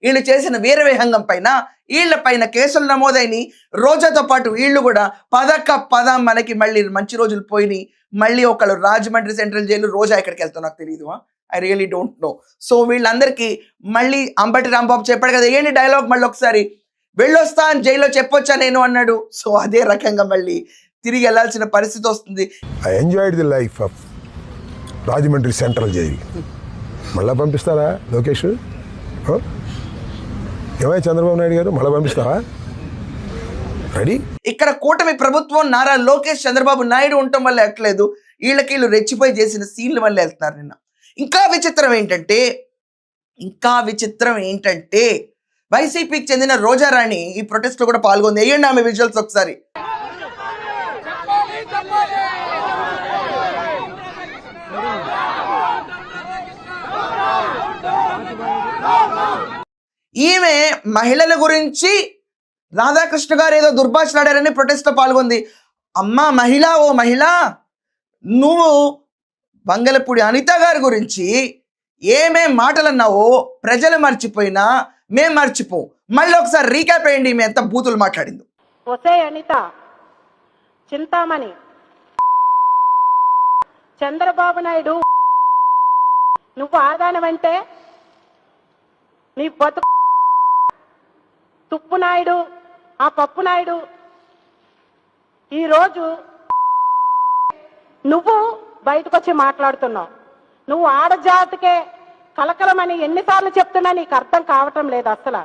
వీళ్ళు చేసిన వీరవిహంగం పైన వీళ్ళ పైన కేసులు నమోదైన రోజాతో పాటు వీళ్ళు కూడా పద మనకి మళ్ళీ మంచి రోజులు పోయినాయి. మళ్ళీ ఒకళ్ళు రాజమండ్రి సెంట్రల్ జైలు, రోజా ఎక్కడికి వెళ్తావు నాకు తెలియదు, I really don't know. So వీళ్ళందరికీ మళ్ళీ అంబటి రాంబాబు చెప్పాడు కదా, ఏంటి డైలాగ్ మళ్ళీ ఒకసారి వెళ్ళొస్తా అని జైల్లో చెప్పొచ్చా నేను అన్నాడు. సో అదే రకంగా మళ్ళీ తిరిగి వెళ్ళాల్సిన పరిస్థితి వస్తుంది. I enjoyed the life of Rajahmundry central jail. మళ్ళీ పంపిస్తారా లోకేష్? ఏమై చంద్రబాబు నాయుడు గారు మళ్ళీ పంపిస్తావా? రెడీ. ఇక్కడ కూటమి ప్రభుత్వం నారా లోకేష్ చంద్రబాబు నాయుడు ఉండటం వల్ల ఎక్కలేదు, వీళ్ళు రెచ్చిపోయి చేసిన సీన్ల వల్ల వెళ్తున్నారు. నిన్న ఇంకా విచిత్రం ఏంటంటే వైసీపీకి చెందిన రోజారాణి ఈ ప్రొటెస్ట్ లో కూడా పాల్గొంది. వేయండి ఆమె విజువల్స్ ఒకసారి. ఈమె మహిళల గురించి రాధాకృష్ణ గారు ఏదో దుర్భాషలాడారని ప్రొటెస్ట్ లో పాల్గొంది. అమ్మా మహిళ, ఓ మహిళ, నువ్వు బంగళపూడి అనిత గారి గురించి ఏమేం మాటలు అన్నావో ప్రజలు మర్చిపోయినా మేం మర్చిపో. మళ్ళీ ఒకసారి రీక్యాప్ అయ్యండి ఈమె ఎంత బూతులు మాట్లాడిందో. ఒసే అనిత, చింతామణి, చంద్రబాబు నాయుడు నువ్వు ఆదానమంటే నీ బతుకు తుప్పు నాయుడు, ఆ పప్పు నాయుడు. ఈరోజు నువ్వు బయటకు వచ్చి మాట్లాడుతున్నావు. నువ్వు ఆడజాతికే కలకలమని ఎన్నిసార్లు చెప్తున్నా నీకు అర్థం కావటం లేదు అసలు.